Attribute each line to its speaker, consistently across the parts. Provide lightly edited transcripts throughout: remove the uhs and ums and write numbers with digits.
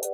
Speaker 1: Hey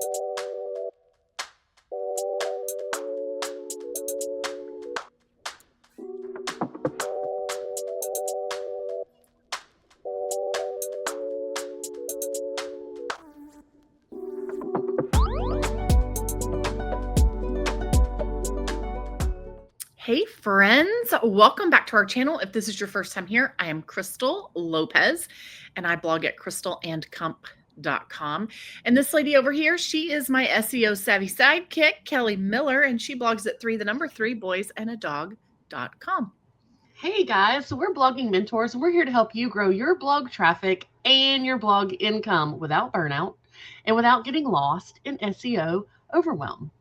Speaker 1: friends, welcome back to our channel. If this is your first time here, I am Crystal Lopez and I blog at crystallandcump.com. And this lady over here, she is my SEO savvy sidekick, Kelly Miller, and she blogs at 3boysandadog.com.
Speaker 2: Hey guys, so we're blogging mentors and we're here to help you grow your blog traffic and your blog income without burnout and without getting lost in SEO overwhelm.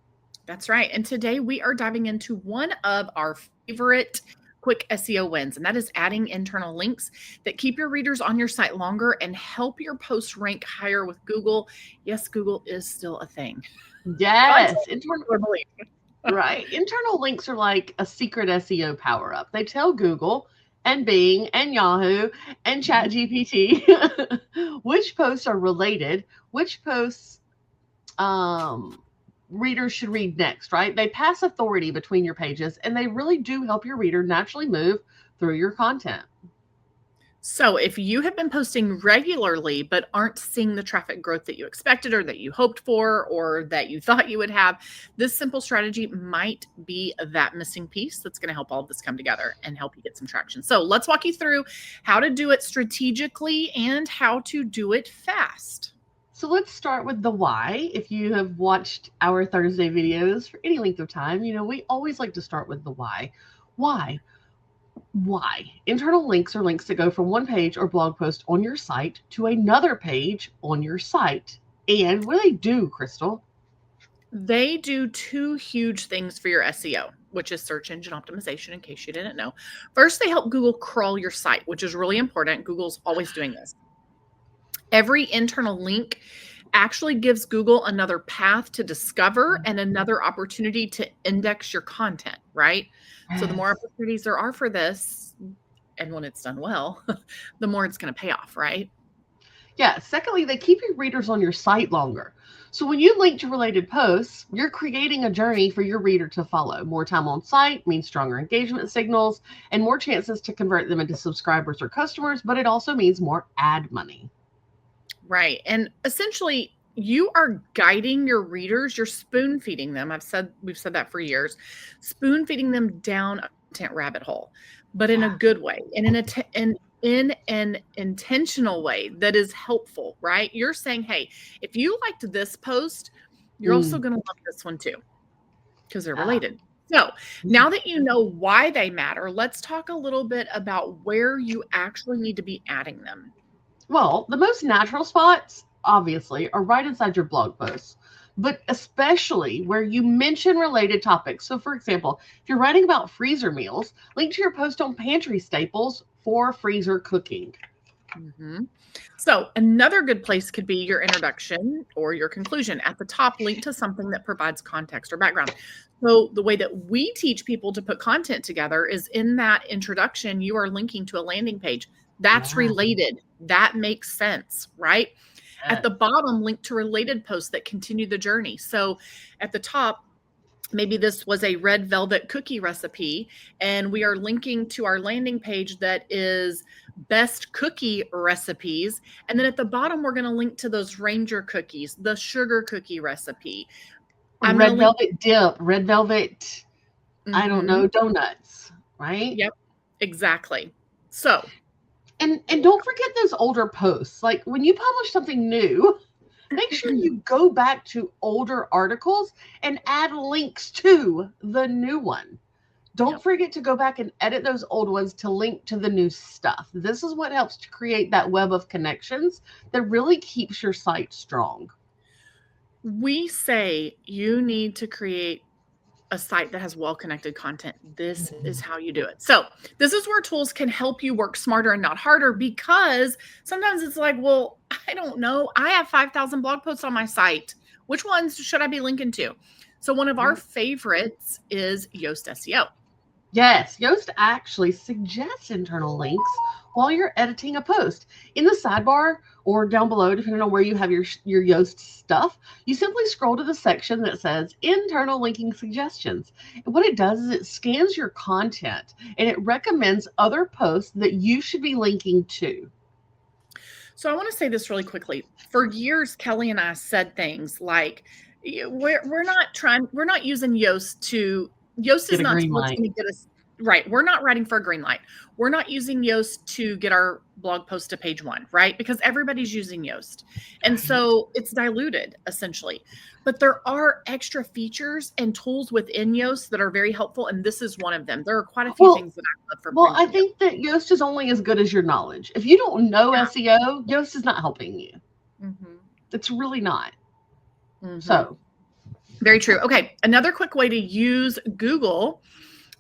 Speaker 1: That's right. And today we are diving into one of our favorite quick SEO wins, and that is adding internal links that keep your readers on your site longer and help your posts rank higher with Google. Yes, Google is still a thing.
Speaker 2: Yes. Right. Internal links are like a secret SEO power-up. They tell Google and Bing and Yahoo and ChatGPT which posts are related, which posts readers should read next, right? They pass authority between your pages, and they really do help your reader naturally move through your content.
Speaker 1: So if you have been posting regularly but aren't seeing the traffic growth that you expected or that you hoped for or that you thought you would have, this simple strategy might be that missing piece that's going to help all of this come together and help you get some traction. So let's walk you through how to do it strategically and how to do it fast.
Speaker 2: So let's start with the why. If you have watched our Thursday videos for any length of time, you know, we always like to start with the why. Why? Internal links are links that go from one page or blog post on your site to another page on your site. And what do they do, Crystal?
Speaker 1: They do two huge things for your SEO, which is search engine optimization, in case you didn't know. First, they help Google crawl your site, which is really important. Google's always doing this. Every internal link actually gives Google another path to discover and another opportunity to index your content, right? Yes. So the more opportunities there are for this, and when it's done well, the more it's going to pay off, right?
Speaker 2: Yeah. Secondly, they keep your readers on your site longer. So when you link to related posts, you're creating a journey for your reader to follow. More time on site means stronger engagement signals and more chances to convert them into subscribers or customers, but it also means more ad money.
Speaker 1: Right. And essentially, you are guiding your readers, you're spoon feeding them. We've said that for years, spoon feeding them down a content rabbit hole, but in a good way and in an intentional way that is helpful, right? You're saying, hey, if you liked this post, you're also going to love this one too, because they're related. So now that you know why they matter, let's talk a little bit about where you actually need to be adding them.
Speaker 2: Well, the most natural spots, obviously, are right inside your blog posts, but especially where you mention related topics. So, for example, if you're writing about freezer meals, link to your post on pantry staples for freezer cooking.
Speaker 1: Mm-hmm. So another good place could be your introduction or your conclusion. At the top, link to something that provides context or background. So the way that we teach people to put content together is in that introduction, you are linking to a landing page. That's related. That makes sense, right? At the bottom, link to related posts that continue the journey. So at the top, maybe this was a red velvet cookie recipe, and we are linking to our landing page that is best cookie recipes. And then at the bottom, we're going to link to those Ranger cookies, the sugar cookie recipe.
Speaker 2: Red velvet dip, red velvet, I don't know, donuts, right?
Speaker 1: Yep, exactly. So.
Speaker 2: And don't forget those older posts. Like when you publish something new, make sure you go back to older articles and add links to the new one. Don't forget to go back and edit those old ones to link to the new stuff. This is what helps to create that web of connections that really keeps your site strong.
Speaker 1: We say you need to create a site that has well-connected content. This is how you do it. So this is where tools can help you work smarter and not harder, because sometimes it's like, well, I don't know. I have 5,000 blog posts on my site. Which ones should I be linking to? So one of our favorites is Yoast SEO.
Speaker 2: Yes, Yoast actually suggests internal links while you're editing a post. In the sidebar or down below, depending on where you have your Yoast stuff, you simply scroll to the section that says internal linking suggestions. And what it does is it scans your content and it recommends other posts that you should be linking to.
Speaker 1: So I want to say this really quickly. For years, Kelly and I said things like, we're not using Yoast
Speaker 2: Get
Speaker 1: is
Speaker 2: a
Speaker 1: not
Speaker 2: green
Speaker 1: what's
Speaker 2: light.
Speaker 1: going to get us right. We're not writing for a green light. We're not using Yoast to get our blog post to page 1, right? Because everybody's using Yoast. And so it's diluted essentially. But there are extra features and tools within Yoast that are very helpful. And this is one of them. There are quite a few
Speaker 2: Well,
Speaker 1: things that I love for
Speaker 2: well, I
Speaker 1: premium Yoast.
Speaker 2: think that Yoast is only as good as your knowledge. If you don't know SEO, Yoast is not helping you.
Speaker 1: Mm-hmm.
Speaker 2: It's really not.
Speaker 1: Mm-hmm.
Speaker 2: So,
Speaker 1: very true. Okay. Another quick way to use Google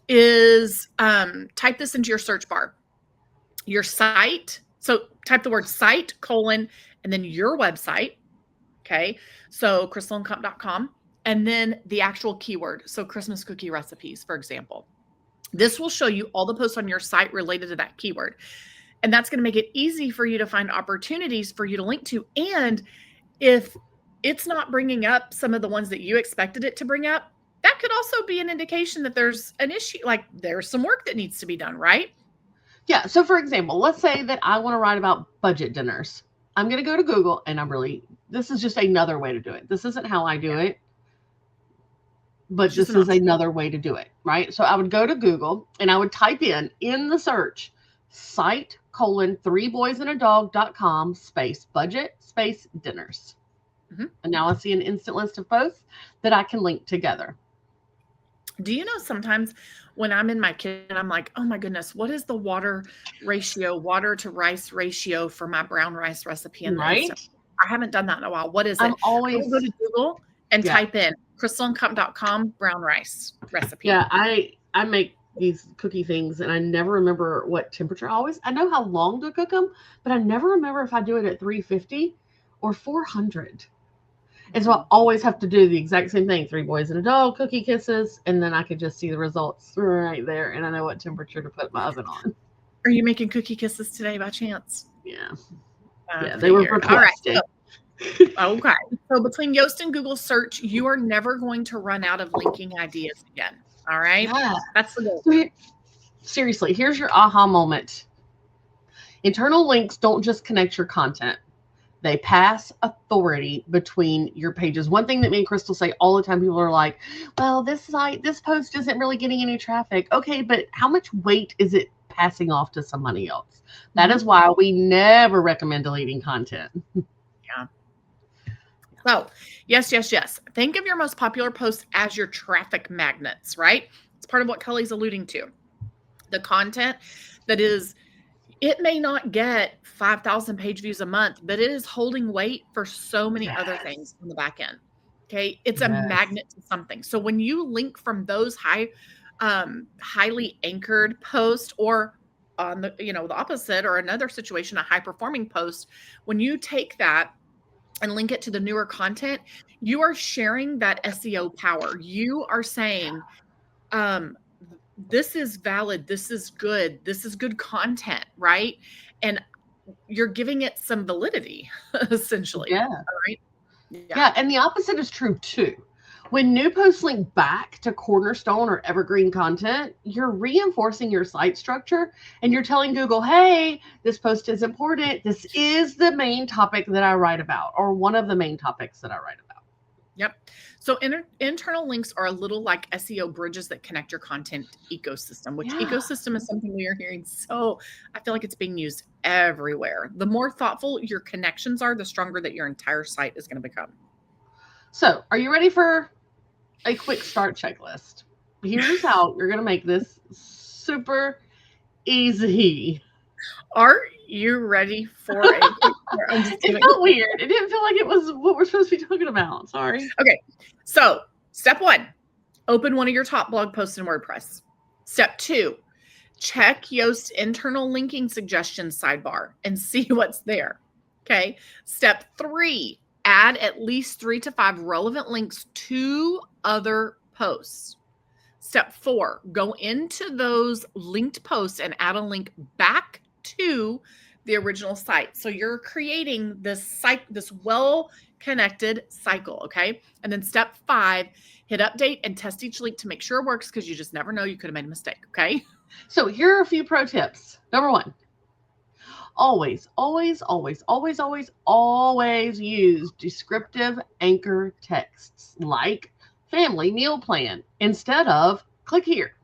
Speaker 1: is type this into your search bar. Your site. So type the word site, and then your website. Okay. So crystalandcomp.com. And then the actual keyword. So Christmas cookie recipes, for example. This will show you all the posts on your site related to that keyword. And that's going to make it easy for you to find opportunities for you to link to. And if it's not bringing up some of the ones that you expected it to bring up, that could also be an indication that there's an issue, like there's some work that needs to be done, right?
Speaker 2: yeah. So, for example, let's say that I want to write about budget dinners. I'm going to go to Google and this is just another way to do it. This isn't how I do it, but this is another way to do it, right? So I would go to Google and I would type in the search site : 3boysandadog.com space budget space dinners. Mm-hmm. And now I see an instant list of posts that I can link together.
Speaker 1: Do you know sometimes when I'm in my kitchen, I'm like, oh my goodness, what is the water to rice ratio for my brown rice recipe?
Speaker 2: Right.
Speaker 1: I haven't done that in a while. What is it?
Speaker 2: I always
Speaker 1: go to Google and type in crystalandcomp.com brown rice recipe.
Speaker 2: Yeah, I make these cookie things and I never remember what temperature. I know how long to cook them, but I never remember if I do it at 350 or 400. And so I always have to do the exact same thing. 3 boys and a dog, cookie kisses, and then I could just see the results right there, and I know what temperature to put my oven on.
Speaker 1: Are you making cookie kisses today by chance?
Speaker 2: Yeah. They were requested.
Speaker 1: All right. Okay. So between Yoast and Google search, you are never going to run out of linking ideas again. All right.
Speaker 2: Yeah.
Speaker 1: That's the goal.
Speaker 2: Seriously, here's your aha moment. Internal links don't just connect your content. They pass authority between your pages. One thing that me and Crystal say all the time, people are like, well, this post isn't really getting any traffic. Okay, but how much weight is it passing off to somebody else? That is why we never recommend deleting content.
Speaker 1: Yeah. So, yes. Think of your most popular posts as your traffic magnets, right? It's part of what Kelly's alluding to. The content that is, it may not get 5,000 page views a month, but it is holding weight for so many other things on the back end. Okay. It's a magnet to something. So when you link from those highly anchored posts or on the, the opposite or another situation, a high performing post, when you take that and link it to the newer content, you are sharing that SEO power. You are saying, this is valid. This is good. This is good content, right? And you're giving it some validity, essentially.
Speaker 2: Yeah.
Speaker 1: All right.
Speaker 2: Yeah. And the opposite is true too. When new posts link back to cornerstone or evergreen content, you're reinforcing your site structure and you're telling Google, hey, this post is important. This is the main topic that I write about, or one of the main topics that I write about.
Speaker 1: Yep. So internal links are a little like SEO bridges that connect your content ecosystem, which ecosystem is something we are hearing. So I feel like it's being used everywhere. The more thoughtful your connections are, the stronger that your entire site is going to become.
Speaker 2: So are you ready for a quick start checklist? Here's how you're going to make this super easy.
Speaker 1: Are you ready for a
Speaker 2: It felt weird. It didn't feel like it was what we're supposed to be talking about. Sorry.
Speaker 1: Okay. So step 1, open one of your top blog posts in WordPress. Step 2, check Yoast internal linking suggestions sidebar and see what's there. Okay. Step 3, add at least 3 to 5 relevant links to other posts. Step 4, go into those linked posts and add a link back to the original site. So you're creating this well-connected cycle, okay? And then step 5, hit update and test each link to make sure it works, because you just never know, you could have made a mistake, okay?
Speaker 2: So here are a few pro tips. Number 1, always, always, always, always, always, always use descriptive anchor texts like family meal plan instead of click here.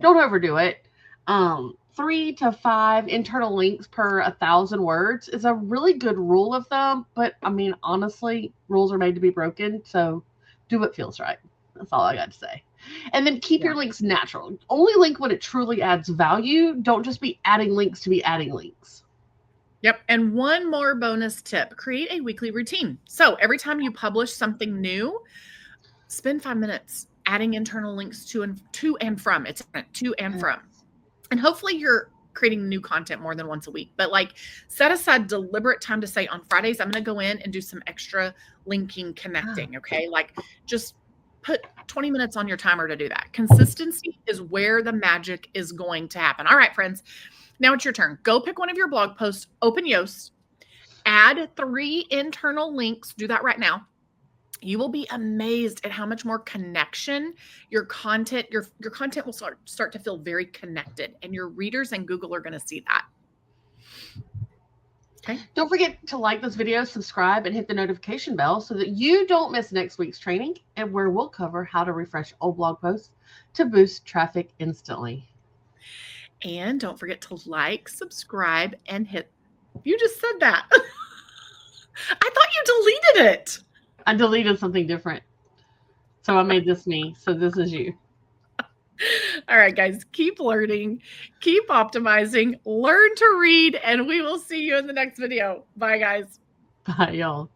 Speaker 2: Don't overdo it. 3 to 5 internal links per 1,000 words is a really good rule of thumb. But I mean, honestly, rules are made to be broken. So do what feels right. That's all I got to say. And then keep your links natural. Only link when it truly adds value. Don't just be adding links to be adding links.
Speaker 1: Yep. And one more bonus tip, create a weekly routine. So every time you publish something new, spend 5 minutes adding internal links to and from. It's to and from. And hopefully you're creating new content more than once a week. But like, set aside deliberate time to say, on Fridays, I'm going to go in and do some extra linking, connecting. Okay. Like, just put 20 minutes on your timer to do that. Consistency is where the magic is going to happen. All right, friends. Now it's your turn. Go pick one of your blog posts, open Yoast, add 3 internal links. Do that right now. You will be amazed at how much more connection your content will start to feel very connected, and your readers and Google are going to see that. Okay.
Speaker 2: Don't forget to like this video, subscribe, and hit the notification bell so that you don't miss next week's training, and where we'll cover how to refresh old blog posts to boost traffic instantly.
Speaker 1: And don't forget to like, subscribe, and hit. You just said that. I thought you deleted it.
Speaker 2: I deleted something different. So I made this me. So this is you.
Speaker 1: All right, guys, keep learning, keep optimizing, learn to read, and we will see you in the next video. Bye, guys.
Speaker 2: Bye, y'all.